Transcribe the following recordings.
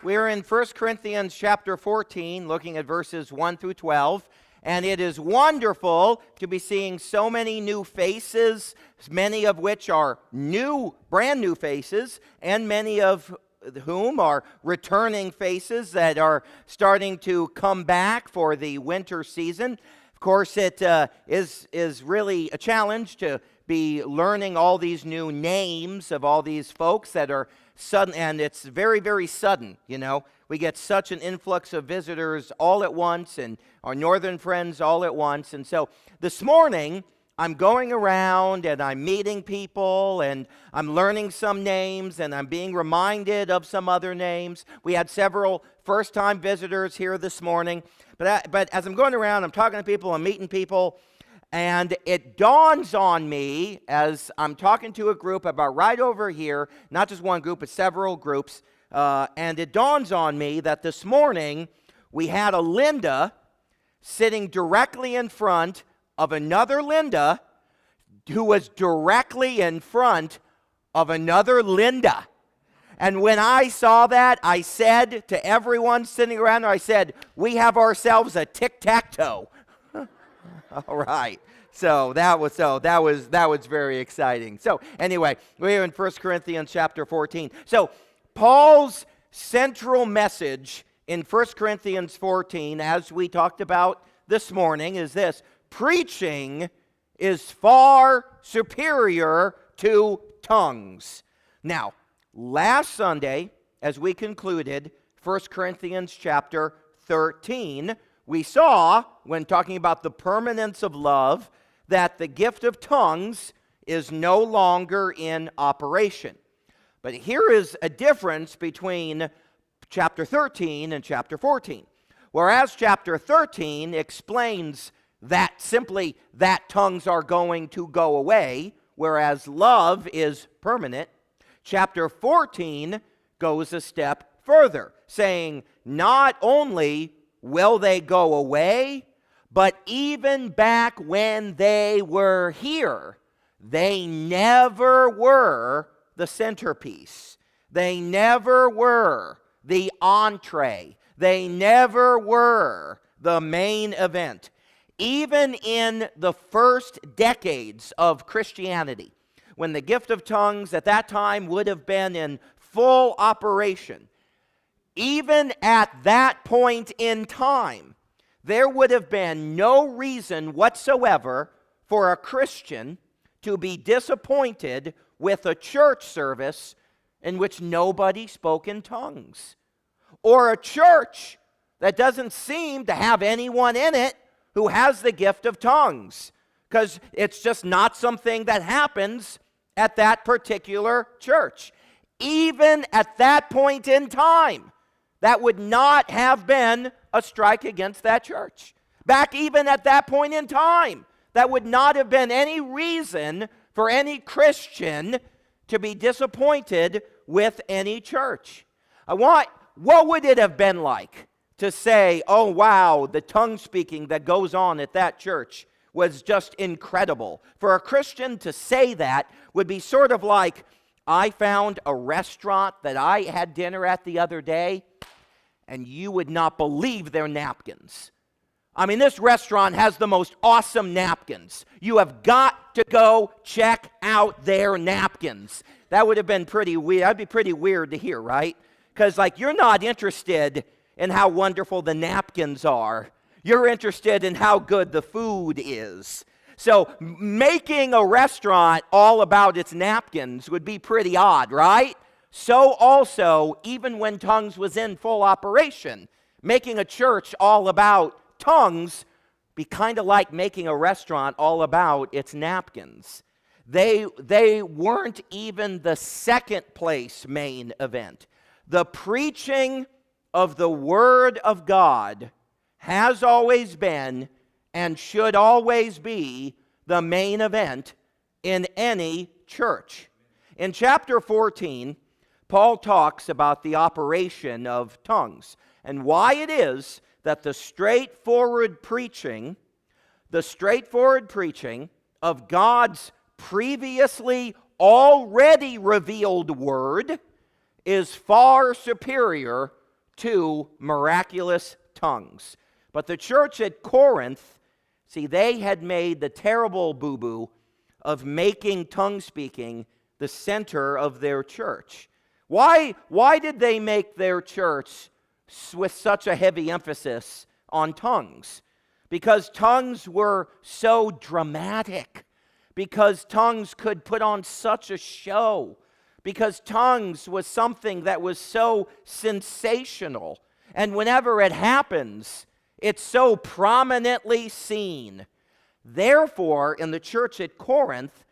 We're in 1 Corinthians chapter 14, looking at verses 1 through 12. And it is wonderful to be seeing so many new faces, many of which are brand new faces, and many of whom are returning faces that are starting to come back for the winter season. Of course, it is really a challenge to be learning all these new names of all these folks that are sudden, and it's very, very sudden, you know. We get such an influx of visitors all at once, and our northern friends all at once. And so this morning, I'm going around and I'm meeting people and I'm learning some names and I'm being reminded of some other names. We had several first-time visitors here this morning. But as I'm going around, I'm talking to people, I'm meeting people, and it dawns on me as I'm talking to a group about right over here, not just one group, but several groups, and it dawns on me that this morning we had a Linda sitting directly in front of another Linda who was directly in front of another Linda. And when I saw that, I said to everyone sitting around there, I said, we have ourselves a tic-tac-toe. All right. So that was very exciting. So anyway, we're in 1 Corinthians chapter 14. So Paul's central message in 1 Corinthians 14, as we talked about this morning, is this: preaching is far superior to tongues. Now, last Sunday, as we concluded 1 Corinthians chapter 13, we saw, when talking about the permanence of love, that the gift of tongues is no longer in operation. But here is a difference between chapter 13 and chapter 14. Whereas chapter 13 explains that simply that tongues are going to go away, whereas love is permanent, chapter 14 goes a step further, saying not only will they go away, but even back when they were here, they never were the centerpiece. They never were the entree. They never were the main event. Even in the first decades of Christianity, when the gift of tongues at that time would have been in full operation, even at that point in time, there would have been no reason whatsoever for a Christian to be disappointed with a church service in which nobody spoke in tongues, or a church that doesn't seem to have anyone in it who has the gift of tongues, because it's just not something that happens at that particular church. Even at that point in time, that would not have been a strike against that church. Back even at that point in time, that would not have been any reason for any Christian to be disappointed with any church. What would it have been like to say, oh wow, the tongue speaking that goes on at that church was just incredible? For a Christian to say that would be sort of like, I found a restaurant that I had dinner at the other day, and you would not believe their napkins. I mean, this restaurant has the most awesome napkins. You have got to go check out their napkins. That would have been pretty weird. That'd be pretty weird to hear, right? Because, you're not interested in how wonderful the napkins are. You're interested in how good the food is. So making a restaurant all about its napkins would be pretty odd, right? So also, even when tongues was in full operation, making a church all about tongues be kind of like making a restaurant all about its napkins. They weren't even the second place main event. The preaching of the Word of God has always been and should always be the main event in any church. In chapter 14, Paul talks about the operation of tongues and why it is that the straightforward preaching of God's previously already revealed word is far superior to miraculous tongues. But the church at Corinth, see, they had made the terrible boo-boo of making tongue speaking the center of their church. Why did they make their church with such a heavy emphasis on tongues? Because tongues were so dramatic. Because tongues could put on such a show. Because tongues was something that was so sensational. And whenever it happens, it's so prominently seen. Therefore, in the church at Corinth,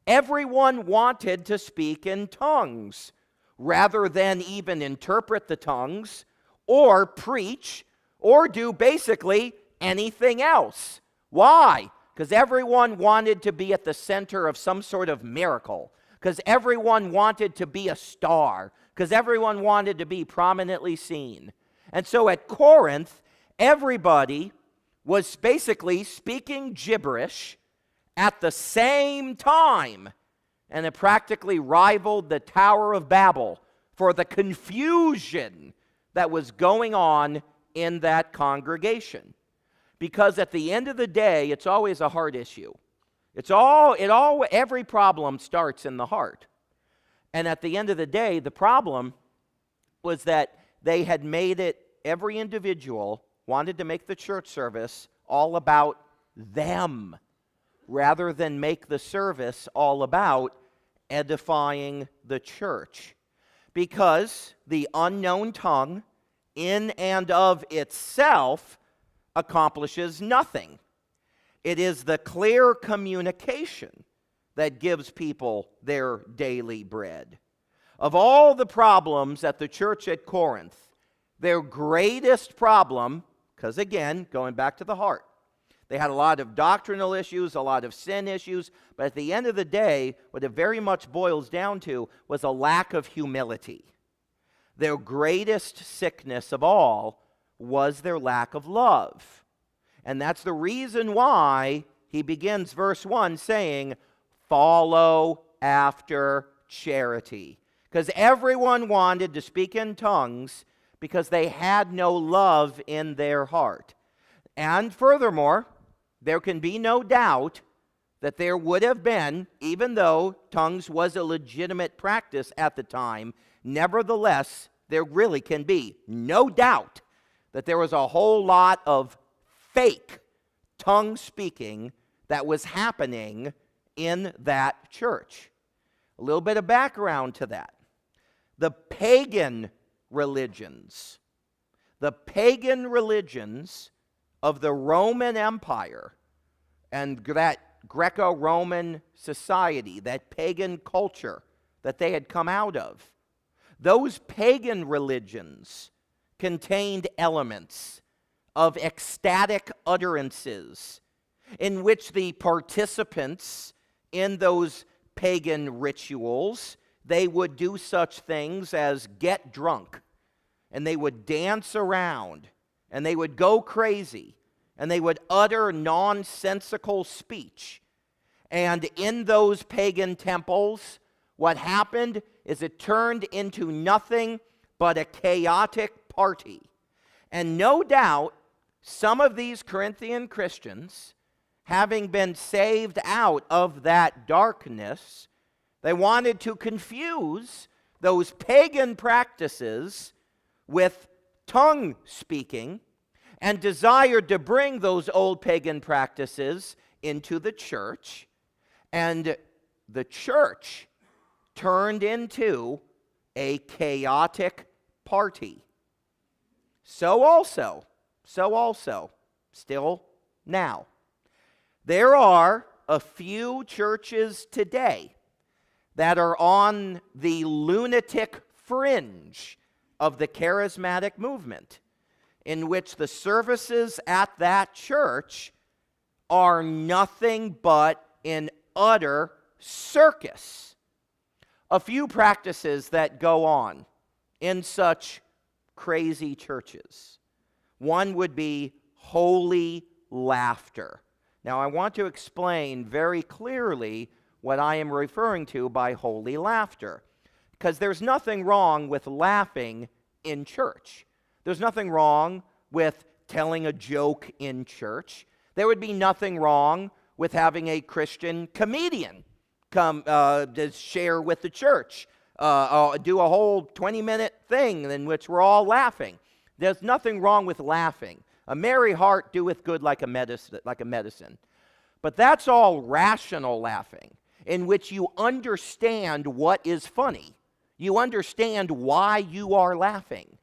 everyone wanted to speak in tongues rather than even interpret the tongues or preach or do basically anything else. Why? Because everyone wanted to be at the center of some sort of miracle. Because everyone wanted to be a star. Because everyone wanted to be prominently seen. And so at Corinth, everybody was basically speaking gibberish at the same time. And it practically rivaled the Tower of Babel for the confusion that was going on in that congregation. Because at the end of the day, it's always a heart issue. Every problem starts in the heart. And at the end of the day, the problem was that they had made it, every individual wanted to make the church service all about them, rather than make the service all about edifying the church. Because the unknown tongue, in and of itself, accomplishes nothing. It is the clear communication that gives people their daily bread. Of all the problems at the church at Corinth, their greatest problem, because again, going back to the heart, they had a lot of doctrinal issues, a lot of sin issues, but at the end of the day, what it very much boils down to was a lack of humility. Their greatest sickness of all was their lack of love. And that's the reason why he begins verse 1 saying, follow after charity. Because everyone wanted to speak in tongues because they had no love in their heart. And furthermore, there can be no doubt that there would have been, even though tongues was a legitimate practice at the time, nevertheless, there really can be no doubt that there was a whole lot of fake tongue speaking that was happening in that church. A little bit of background to that. The pagan religions of the Roman Empire and that Greco-Roman society, that pagan culture that they had come out of, those pagan religions contained elements of ecstatic utterances in which the participants in those pagan rituals, they would do such things as get drunk, and they would dance around, and they would go crazy, and they would utter nonsensical speech. And in those pagan temples, what happened is it turned into nothing but a chaotic party. And no doubt, some of these Corinthian Christians, having been saved out of that darkness, they wanted to confuse those pagan practices with tongue speaking and desired to bring those old pagan practices into the church. And the church turned into a chaotic party. So also, still now, there are a few churches today that are on the lunatic fringe of the charismatic movement, in which the services at that church are nothing but an utter circus. A few practices that go on in such crazy churches. One would be holy laughter. Now, I want to explain very clearly what I am referring to by holy laughter, because there's nothing wrong with laughing in church. There's nothing wrong with telling a joke in church. There would be nothing wrong with having a Christian comedian come to share with the church, do a whole 20-minute thing in which we're all laughing. There's nothing wrong with laughing. A merry heart doeth good like a medicine. But that's all rational laughing, in which you understand what is funny. You understand why you are laughing.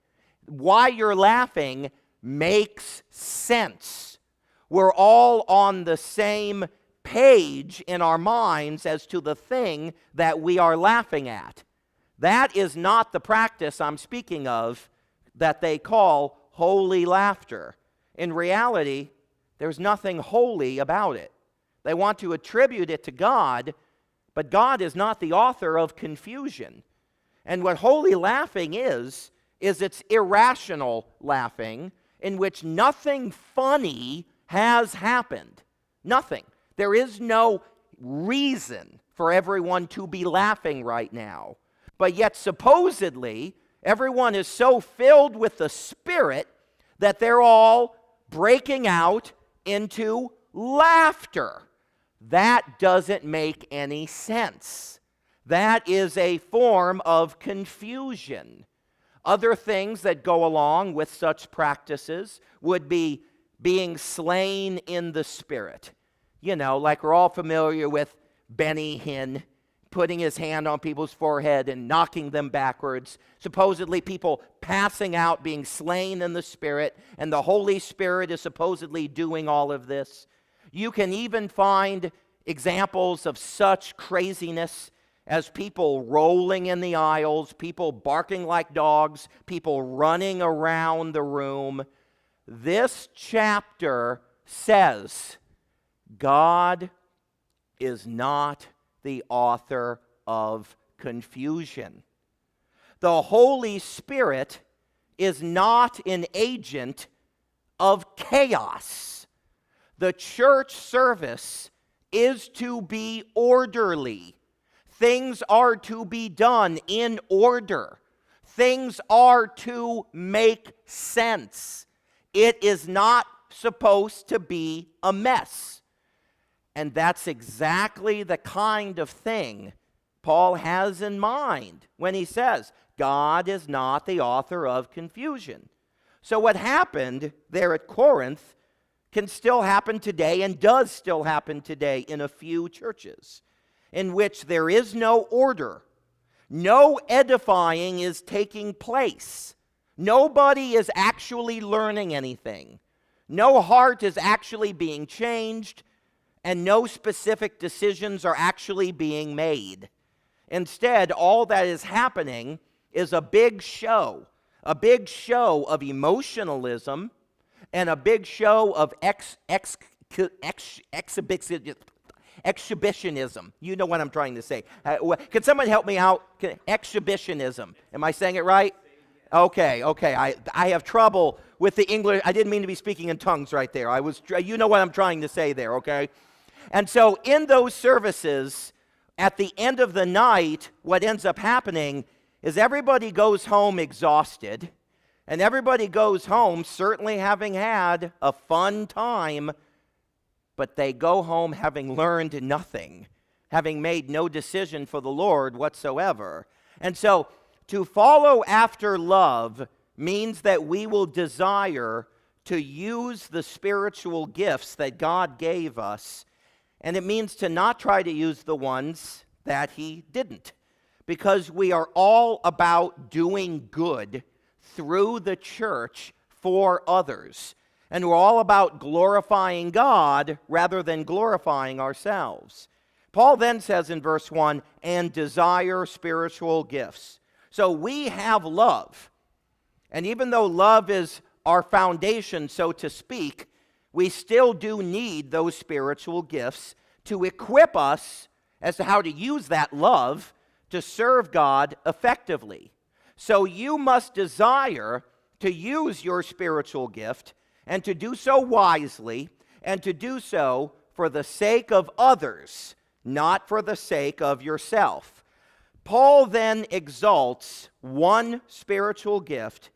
Why you're laughing makes sense. We're all on the same page in our minds as to the thing that we are laughing at. That is not the practice I'm speaking of that they call holy laughter. In reality, there's nothing holy about it. They want to attribute it to God, but God is not the author of confusion. And what holy laughing is it's irrational laughing in which nothing funny has happened. Nothing. There is no reason for everyone to be laughing right now. But yet supposedly, everyone is so filled with the Spirit that they're all breaking out into laughter. That doesn't make any sense. That is a form of confusion. Other things that go along with such practices would be being slain in the Spirit. You know, like we're all familiar with Benny Hinn putting his hand on people's forehead and knocking them backwards. Supposedly people passing out, being slain in the Spirit, and the Holy Spirit is supposedly doing all of this. You can even find examples of such craziness as people rolling in the aisles, people barking like dogs, people running around the room. This chapter says God is not the author of confusion. The Holy Spirit is not an agent of chaos. The church service is to be orderly. Things are to be done in order. Things are to make sense. It is not supposed to be a mess. And that's exactly the kind of thing Paul has in mind when he says, God is not the author of confusion. So what happened there at Corinth can still happen today and does still happen today in a few churches in which there is no order. No edifying is taking place. Nobody is actually learning anything. No heart is actually being changed, and no specific decisions are actually being made. Instead, all that is happening is a big show of emotionalism and a big show of exhibitionism. You know what I'm trying to say. Can someone help me out? Exhibitionism. Am I saying it right? Okay. I have trouble with the English. I didn't mean to be speaking in tongues right there. You know what I'm trying to say there, okay? And so in those services, at the end of the night, what ends up happening is everybody goes home exhausted, and everybody goes home certainly having had a fun time, but they go home having learned nothing, having made no decision for the Lord whatsoever. And so to follow after love means that we will desire to use the spiritual gifts that God gave us, and it means to not try to use the ones that He didn't, because we are all about doing good through the church for others. And we're all about glorifying God rather than glorifying ourselves. Paul then says in verse 1, and desire spiritual gifts. So we have love. And even though love is our foundation, so to speak, we still do need those spiritual gifts to equip us as to how to use that love to serve God effectively. So you must desire to use your spiritual gift and to do so wisely, and to do so for the sake of others, not for the sake of yourself. Paul then exalts one spiritual gift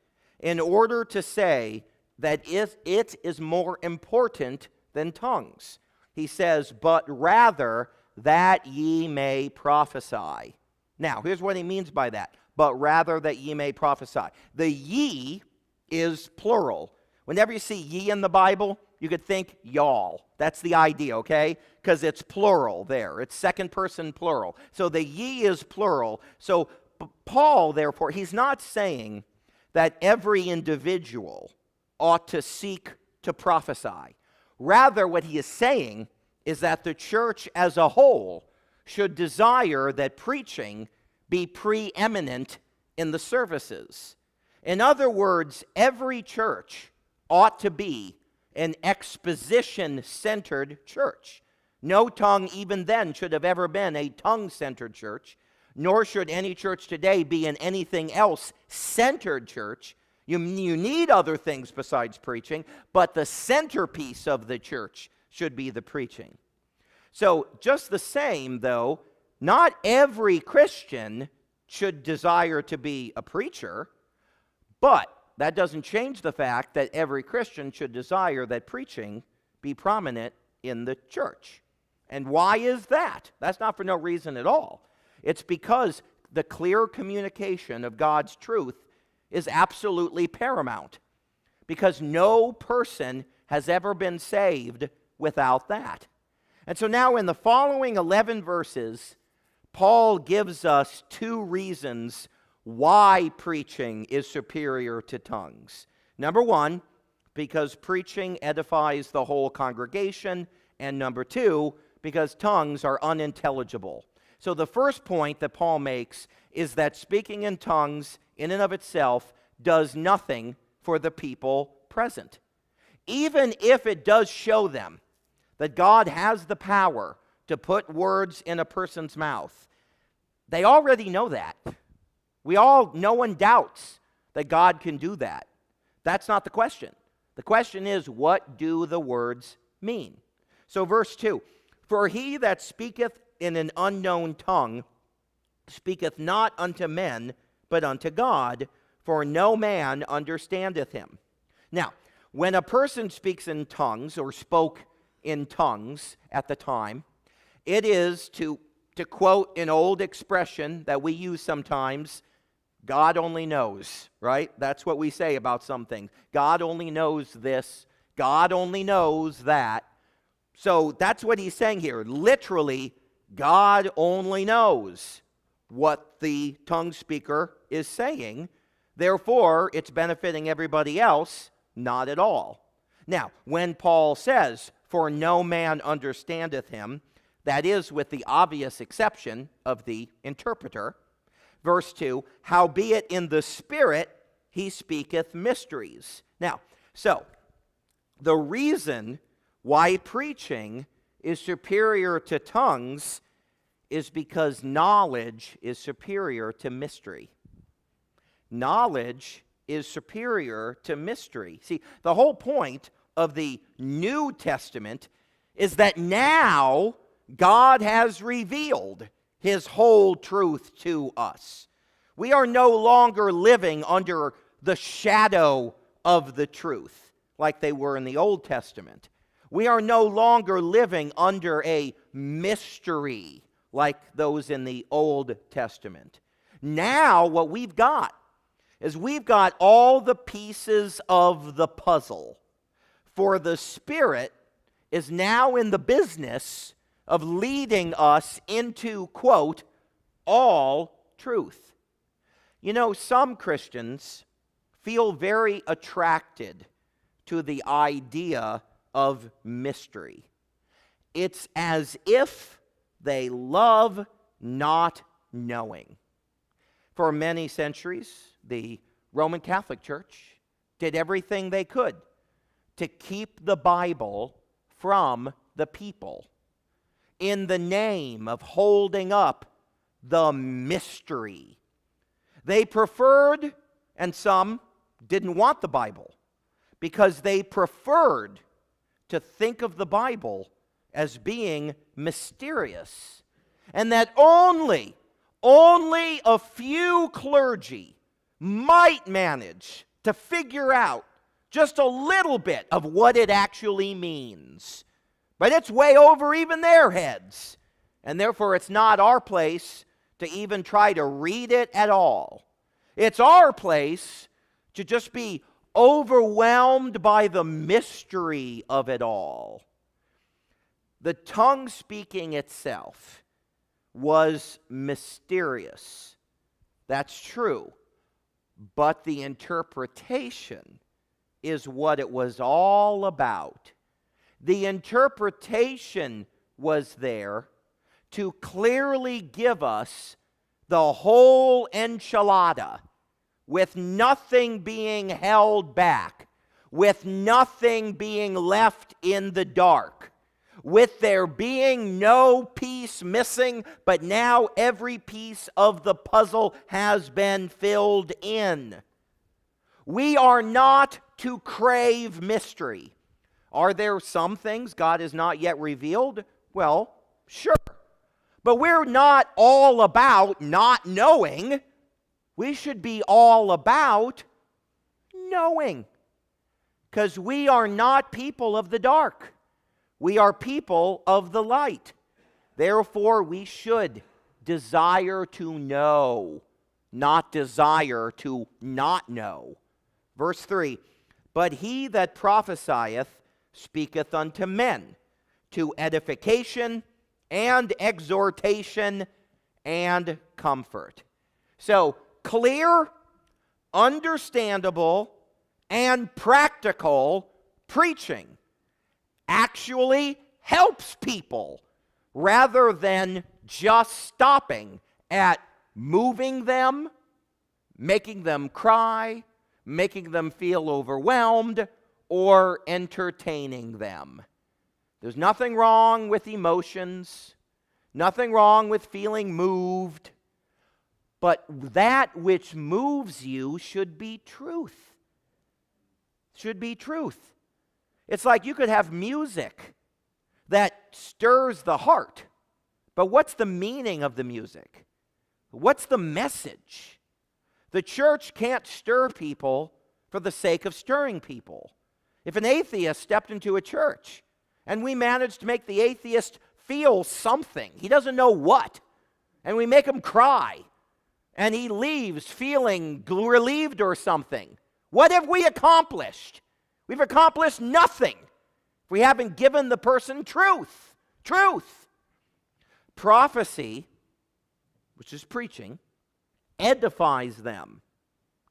in order to say that it is more important than tongues. He says, but rather that ye may prophesy. Now, here's what he means by that. But rather that ye may prophesy. The ye is plural. Whenever you see ye in the Bible, you could think y'all. That's the idea, okay? Because it's plural there. It's second person plural. So the ye is plural. So Paul, therefore, he's not saying that every individual ought to seek to prophesy. Rather, what he is saying is that the church as a whole should desire that preaching be preeminent in the services. In other words, every church ought to be an exposition-centered church. No tongue even then should have ever been a tongue-centered church, nor should any church today be an anything else-centered church. You need other things besides preaching, but the centerpiece of the church should be the preaching. So just the same, though, not every Christian should desire to be a preacher, but that doesn't change the fact that every Christian should desire that preaching be prominent in the church. And why is that? That's not for no reason at all. It's because the clear communication of God's truth is absolutely paramount. Because no person has ever been saved without that. And so now in the following 11 verses, Paul gives us two reasons why preaching is superior to tongues. Number one, because preaching edifies the whole congregation. And number two, because tongues are unintelligible. So the first point that Paul makes is that speaking in tongues in and of itself does nothing for the people present. Even if it does show them that God has the power to put words in a person's mouth, they already know that. No one doubts that God can do that. That's not the question. The question is, what do the words mean? So verse 2, for he that speaketh in an unknown tongue speaketh not unto men, but unto God, for no man understandeth him. Now, when a person speaks in tongues, or spoke in tongues at the time, it is, to quote an old expression that we use sometimes, God only knows, right? That's what we say about some things. God only knows this. God only knows that. So that's what he's saying here. Literally, God only knows what the tongue speaker is saying. Therefore, it's benefiting everybody else, not at all. Now, when Paul says, for no man understandeth him, that is with the obvious exception of the interpreter. Verse 2, howbeit in the Spirit he speaketh mysteries. Now, so, the reason why preaching is superior to tongues is because knowledge is superior to mystery. Knowledge is superior to mystery. See, the whole point of the New Testament is that now God has revealed his whole truth to us. We are no longer living under the shadow of the truth like they were in the Old Testament. We are no longer living under a mystery like those in the Old Testament. Now what we've got is we've got all the pieces of the puzzle. For the Spirit is now in the business of leading us into, quote, all truth. You know, some Christians feel very attracted to the idea of mystery. It's as if they love not knowing. For many centuries, the Roman Catholic Church did everything they could to keep the Bible from the people in the name of holding up the mystery. They preferred, and some didn't want the Bible, because they preferred to think of the Bible as being mysterious, and that only a few clergy might manage to figure out just a little bit of what it actually means. But it's way over even their heads. And therefore, it's not our place to even try to read it at all. It's our place to just be overwhelmed by the mystery of it all. The tongue speaking itself was mysterious. That's true. But the interpretation is what it was all about. The interpretation was there to clearly give us the whole enchilada, with nothing being held back, with nothing being left in the dark, with there being no piece missing, but now every piece of the puzzle has been filled in. We are not to crave mystery. Are there some things God has not yet revealed? Well, sure. But we're not all about not knowing. We should be all about knowing. Because we are not people of the dark. We are people of the light. Therefore, we should desire to know, not desire to not know. Verse 3, but he that prophesieth speaketh unto men, to edification and exhortation and comfort. So, clear, understandable, and practical preaching actually helps people rather than just stopping at moving them, making them cry, making them feel overwhelmed, or entertaining them. There's nothing wrong with emotions, nothing wrong with feeling moved, but that which moves you should be truth. Should be truth. It's like you could have music that stirs the heart, but what's the meaning of the music? What's the message? The church can't stir people for the sake of stirring people. If an atheist stepped into a church and we managed to make the atheist feel something, he doesn't know what, and we make him cry, and he leaves feeling relieved or something, what have we accomplished? We've accomplished nothing if we haven't given the person truth. Truth. Prophecy, which is preaching, edifies them,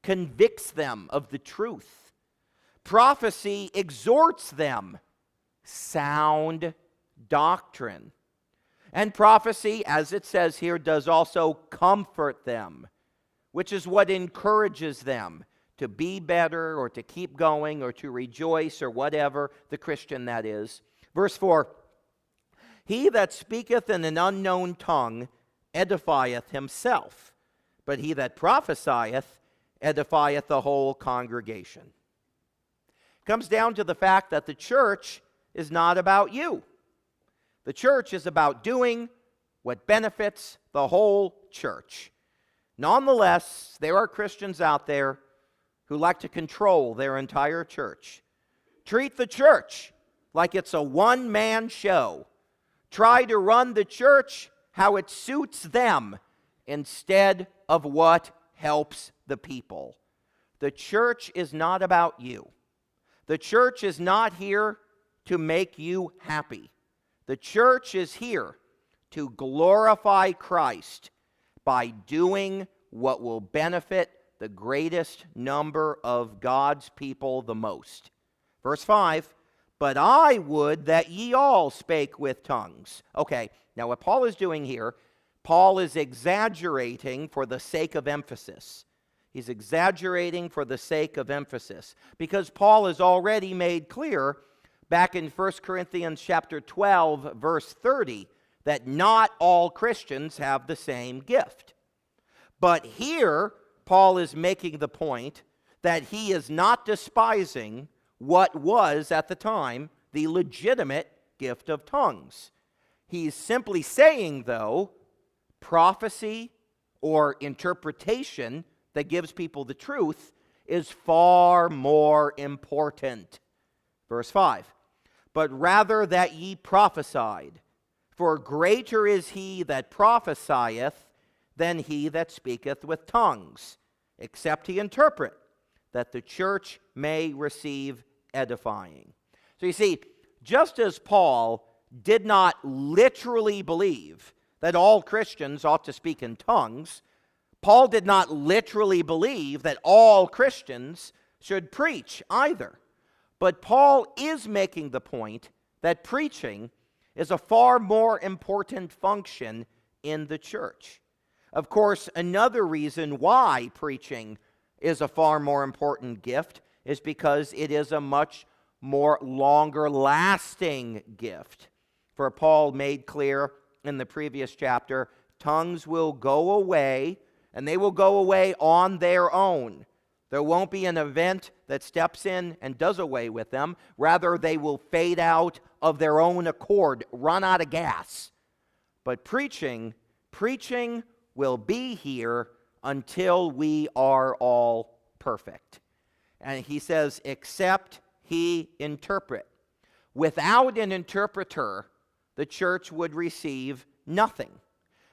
convicts them of the truth. Prophecy exhorts them, sound doctrine. And prophecy, as it says here, does also comfort them, which is what encourages them to be better or to keep going or to rejoice or whatever, the Christian that is. Verse 4, he that speaketh in an unknown tongue edifieth himself, but he that prophesieth edifieth the whole congregation. It comes down to the fact that the church is not about you. The church is about doing what benefits the whole church. Nonetheless, there are Christians out there who like to control their entire church. Treat the church like it's a one-man show. Try to run the church how it suits them instead of what helps the people. The church is not about you. The church is not here to make you happy. The church is here to glorify Christ by doing what will benefit the greatest number of God's people the most. Verse 5, but I would that ye all spake with tongues. Okay, now what Paul is doing here, Paul is exaggerating for the sake of emphasis. He's exaggerating for the sake of emphasis, because Paul has already made clear back in 1 Corinthians chapter 12, verse 30, that not all Christians have the same gift. But here, Paul is making the point that he is not despising what was at the time the legitimate gift of tongues. He's simply saying, though, prophecy or interpretation that gives people the truth is far more important. Verse 5, but rather that ye prophesied, for greater is he that prophesieth than he that speaketh with tongues, except he interpret, that the church may receive edifying. So you see, just as Paul did not literally believe that all Christians ought to speak in tongues, Paul did not literally believe that all Christians should preach either. But Paul is making the point that preaching is a far more important function in the church. Of course, another reason why preaching is a far more important gift is because it is a much more longer lasting gift. For Paul made clear in the previous chapter, tongues will go away, and they will go away on their own. There won't be an event that steps in and does away with them. Rather, they will fade out of their own accord, run out of gas. But preaching will be here until we are all perfect. And he says, except he interpret. Without an interpreter, the church would receive nothing.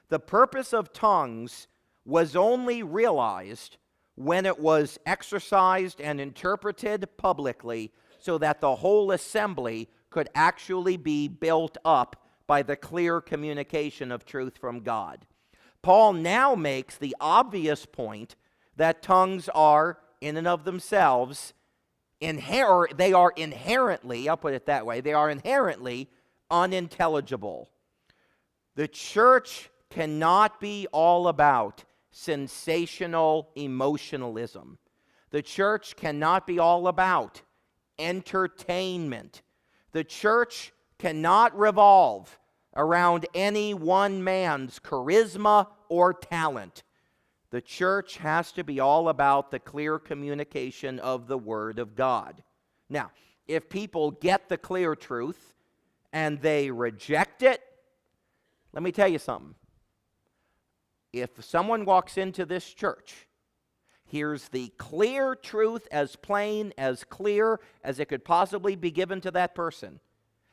The purpose of tongues was only realized when it was exercised and interpreted publicly so that the whole assembly could actually be built up by the clear communication of truth from God. Paul now makes the obvious point that tongues are, in and of themselves, they are inherently, I'll put it that way, they are inherently unintelligible. The church cannot be all about sensational emotionalism. The church cannot be all about entertainment. The church cannot revolve around any one man's charisma or talent. The church has to be all about the clear communication of the Word of God. Now, if people get the clear truth and they reject it, let me tell you something. If someone walks into this church, hears the clear truth as plain, as clear as it could possibly be given to that person,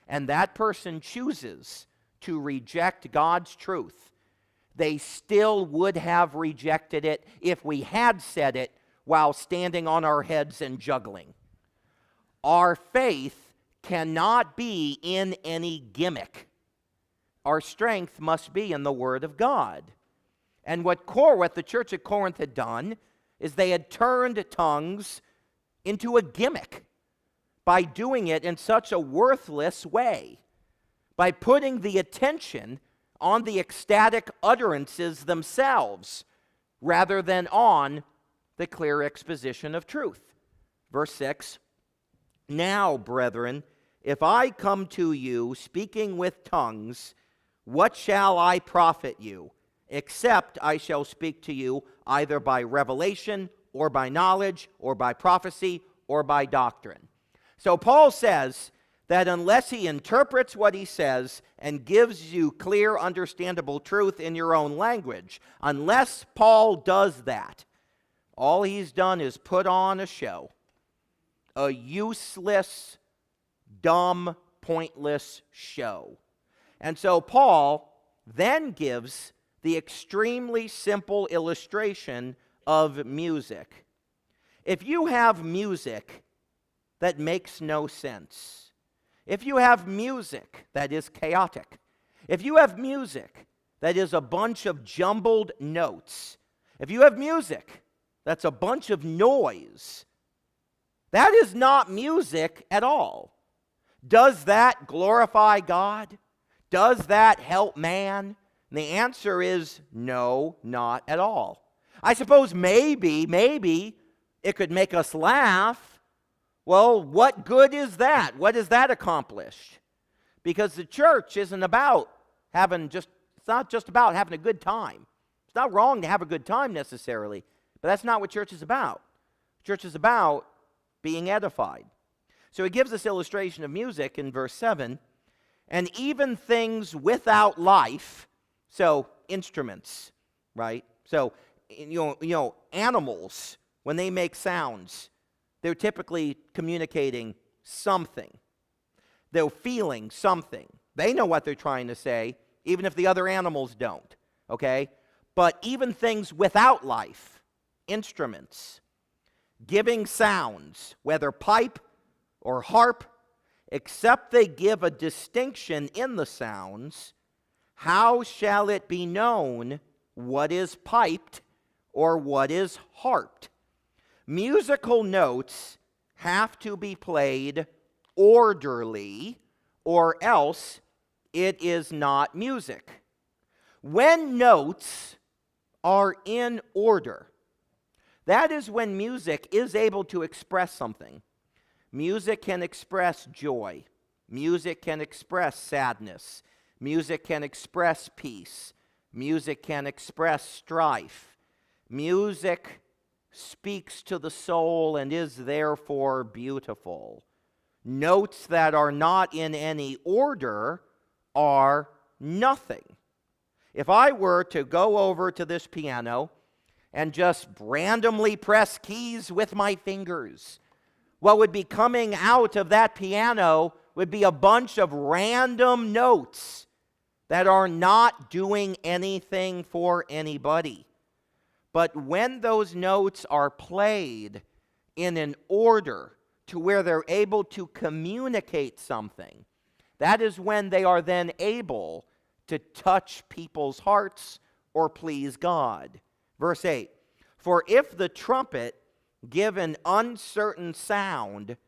and that person chooses to reject God's truth, they still would have rejected it if we had said it while standing on our heads and juggling. Our faith cannot be in any gimmick. Our strength must be in the Word of God. And what the church at Corinth had done is they had turned tongues into a gimmick by doing it in such a worthless way, by putting the attention on the ecstatic utterances themselves rather than on the clear exposition of truth. Verse 6, now, brethren, if I come to you speaking with tongues, what shall I profit you? Except I shall speak to you either by revelation or by knowledge or by prophecy or by doctrine. So Paul says that unless he interprets what he says and gives you clear, understandable truth in your own language, unless Paul does that, all he's done is put on a show, a useless, dumb, pointless show. And so Paul then gives the extremely simple illustration of music. If you have music that makes no sense, if you have music that is chaotic, if you have music that is a bunch of jumbled notes, if you have music that's a bunch of noise, that is not music at all. Does that glorify God? Does that help man? And the answer is no, not at all. I suppose maybe it could make us laugh. Well, what good is that? What does that accomplish? Because the church isn't about it's not just about having a good time. It's not wrong to have a good time necessarily, but that's not what church is about. Church is about being edified. So he gives this illustration of music in verse 7, and even things without life. So, instruments, right? So, animals when they make sounds, they're typically communicating something. They're feeling something. They know what they're trying to say, even if the other animals don't, okay? But even things without life, instruments, giving sounds, whether pipe or harp, except they give a distinction in the sounds, how shall it be known what is piped or what is harped? Musical notes have to be played orderly, or else it is not music. When notes are in order, that is when music is able to express something. Music can express joy. Music can express sadness. Music can express peace. Music can express strife. Music speaks to the soul and is therefore beautiful. Notes that are not in any order are nothing. If I were to go over to this piano and just randomly press keys with my fingers, what would be coming out of that piano would be a bunch of random notes that are not doing anything for anybody. But when those notes are played in an order to where they're able to communicate something, that is when they are then able to touch people's hearts or please God. Verse 8, for if the trumpet give an uncertain sound,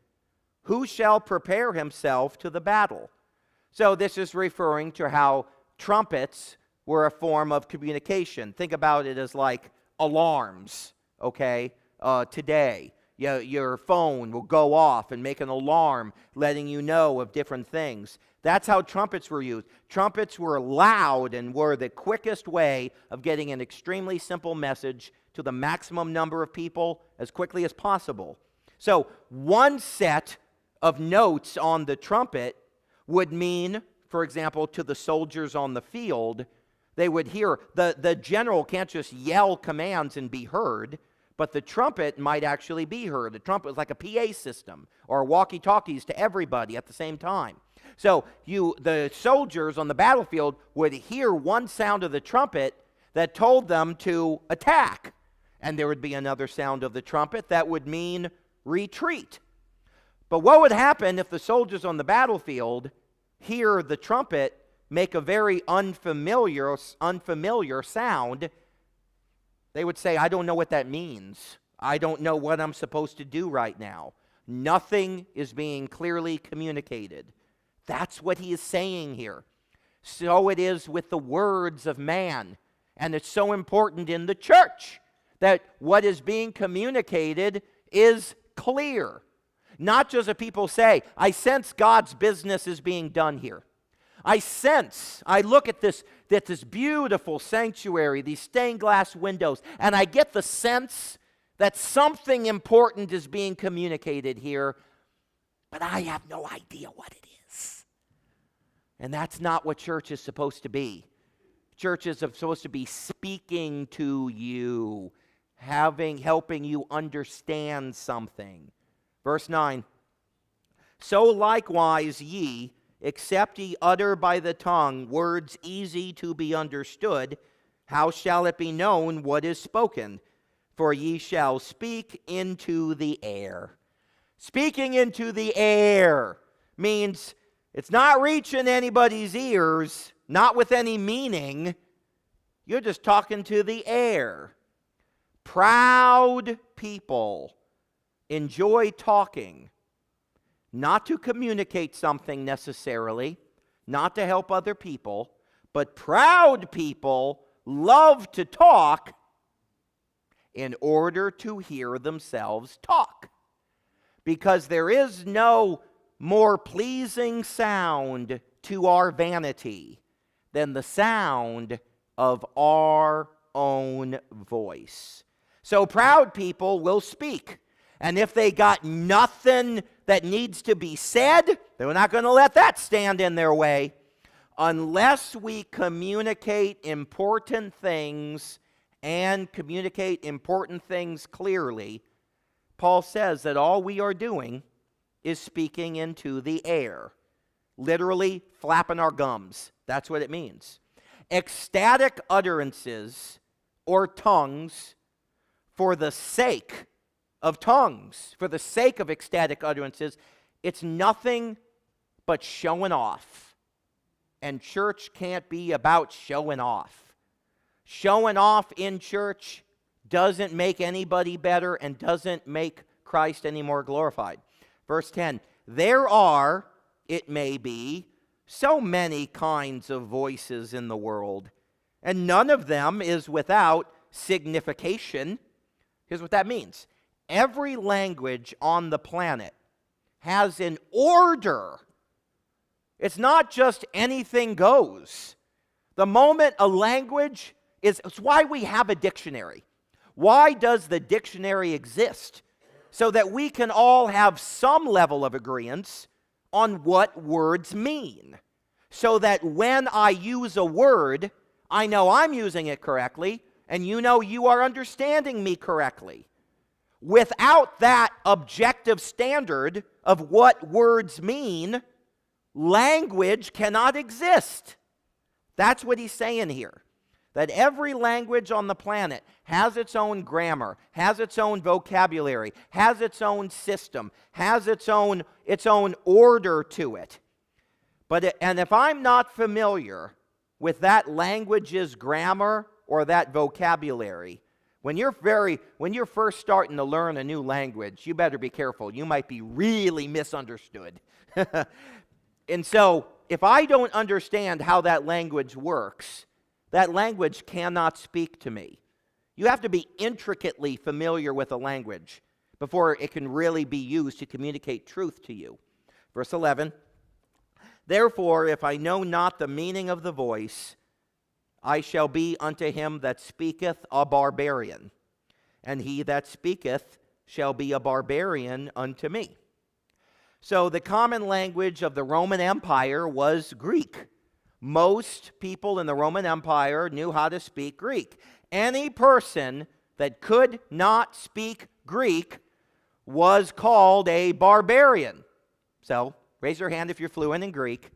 who shall prepare himself to the battle? So this is referring to how trumpets were a form of communication. Think about it as like alarms, okay, today. Your phone will go off and make an alarm letting you know of different things. That's how trumpets were used. Trumpets were loud and were the quickest way of getting an extremely simple message to the maximum number of people as quickly as possible. So one set of notes on the trumpet would mean, for example, to the soldiers on the field, they would hear, the general can't just yell commands and be heard, but the trumpet might actually be heard. The trumpet was like a PA system or walkie-talkies to everybody at the same time. So the soldiers on the battlefield would hear one sound of the trumpet that told them to attack. And there would be another sound of the trumpet that would mean retreat. But what would happen if the soldiers on the battlefield hear the trumpet make a very unfamiliar sound? They would say, I don't know what that means. I don't know what I'm supposed to do right now. Nothing is being clearly communicated. That's what he is saying here. So it is with the words of man. And it's so important in the church that what is being communicated is clear. Not just that people say, I sense God's business is being done here. I look at this beautiful sanctuary, these stained glass windows, and I get the sense that something important is being communicated here, but I have no idea what it is. And that's not what church is supposed to be. Church is supposed to be speaking to you, helping you understand something. Verse 9, so likewise ye, except ye utter by the tongue words easy to be understood, how shall it be known what is spoken? For ye shall speak into the air. Speaking into the air means it's not reaching anybody's ears, not with any meaning. You're just talking to the air. Proud people enjoy talking, not to communicate something necessarily, not to help other people, but proud people love to talk in order to hear themselves talk. Because there is no more pleasing sound to our vanity than the sound of our own voice. So proud people will speak. And if they got nothing that needs to be said, they're not going to let that stand in their way. Unless we communicate important things and communicate important things clearly, Paul says that all we are doing is speaking into the air, literally flapping our gums. That's what it means. Ecstatic utterances or tongues for the sake of tongues, for the sake of ecstatic utterances, it's nothing but showing off. And church can't be about showing off. Showing off in church doesn't make anybody better and doesn't make Christ any more glorified. Verse 10, there are, it may be, so many kinds of voices in the world, and none of them is without signification. Here's what that means. Every language on the planet has an order. It's not just anything goes. The moment a language it's why we have a dictionary. Why does the dictionary exist? So that we can all have some level of agreement on what words mean. So that when I use a word, I know I'm using it correctly, and you know you are understanding me correctly. Without that objective standard of what words mean, language cannot exist. That's what he's saying here. That every language on the planet has its own grammar, has its own vocabulary, has its own system, has its own order to it. And if I'm not familiar with that language's grammar or that vocabulary, when you're first starting to learn a new language, you better be careful. You might be really misunderstood. And so, if I don't understand how that language works, that language cannot speak to me. You have to be intricately familiar with a language before it can really be used to communicate truth to you. Verse 11, therefore, if I know not the meaning of the voice, I shall be unto him that speaketh a barbarian, and he that speaketh shall be a barbarian unto me. So the common language of the Roman Empire was Greek. Most people in the Roman Empire knew how to speak Greek. Any person that could not speak Greek was called a barbarian. So, raise your hand if you're fluent in Greek.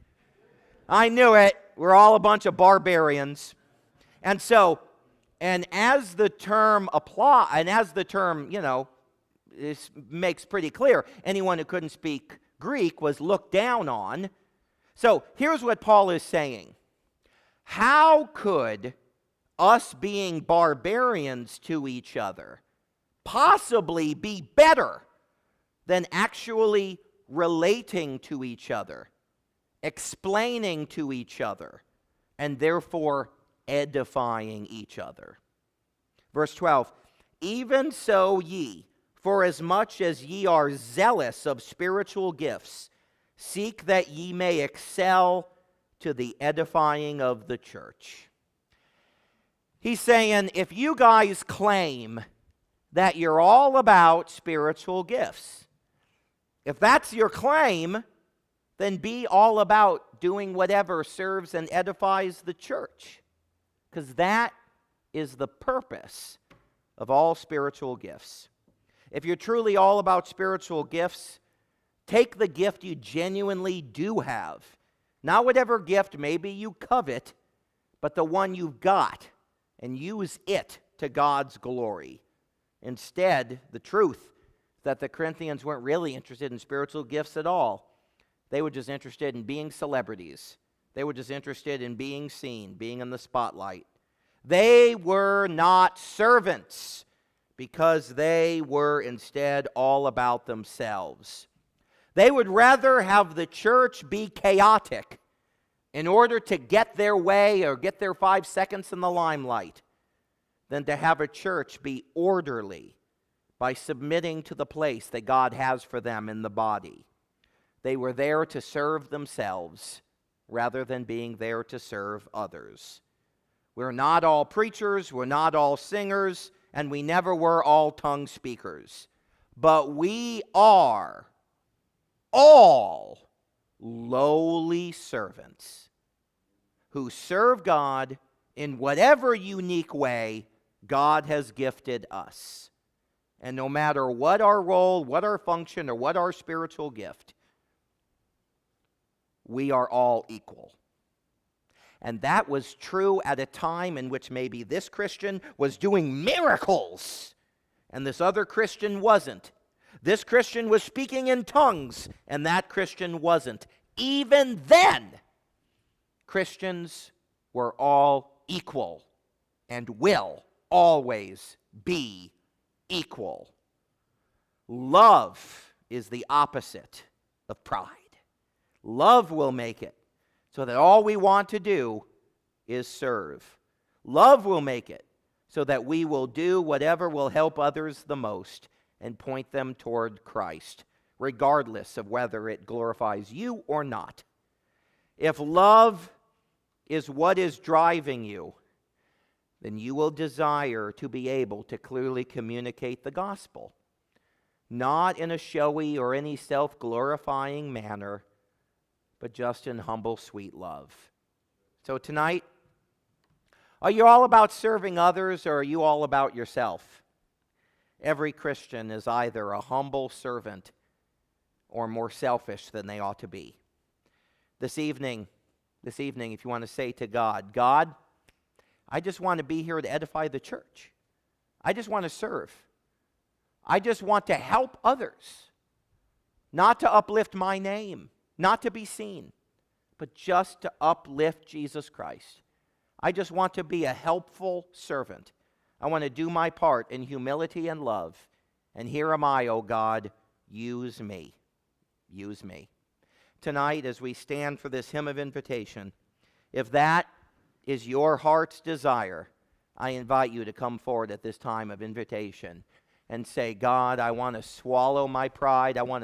I knew it. We're all a bunch of barbarians. And so, and as the term this makes pretty clear, anyone who couldn't speak Greek was looked down on. So here's what Paul is saying. How could us being barbarians to each other possibly be better than actually relating to each other, explaining to each other, and therefore edifying each other? Verse 12, even so ye, for as much as ye are zealous of spiritual gifts, seek that ye may excel to the edifying of the church. He's saying, if you guys claim that you're all about spiritual gifts, if that's your claim, then be all about doing whatever serves and edifies the church. Because that is the purpose of all spiritual gifts. If you're truly all about spiritual gifts, take the gift you genuinely do have. Not whatever gift maybe you covet, but the one you've got, and use it to God's glory. Instead, the truth that the Corinthians weren't really interested in spiritual gifts at all. They were just interested in being celebrities. They were just interested in being seen, being in the spotlight. They were not servants because they were instead all about themselves. They would rather have the church be chaotic in order to get their way or get their 5 seconds in the limelight than to have a church be orderly by submitting to the place that God has for them in the body. They were there to serve themselves rather than being there to serve others. We're not all preachers, we're not all singers, and we never were all tongue speakers. But we are all lowly servants who serve God in whatever unique way God has gifted us. And no matter what our role, what our function, or what our spiritual gift, we are all equal. And that was true at a time in which maybe this Christian was doing miracles and this other Christian wasn't. This Christian was speaking in tongues and that Christian wasn't. Even then, Christians were all equal and will always be equal. Love is the opposite of pride. Love will make it so that all we want to do is serve. Love will make it so that we will do whatever will help others the most and point them toward Christ, regardless of whether it glorifies you or not. If love is what is driving you, then you will desire to be able to clearly communicate the gospel, not in a showy or any self-glorifying manner, but just in humble, sweet love. So tonight, are you all about serving others or are you all about yourself? Every Christian is either a humble servant or more selfish than they ought to be. This evening, if you want to say to God, God, I just want to be here to edify the church. I just want to serve. I just want to help others, not to uplift my name, not to be seen, but just to uplift Jesus Christ. I just want to be a helpful servant. I want to do my part in humility and love. And here am I, O God, use me. Use me. Tonight, as we stand for this hymn of invitation, if that is your heart's desire, I invite you to come forward at this time of invitation and say, God, I want to swallow my pride. I want to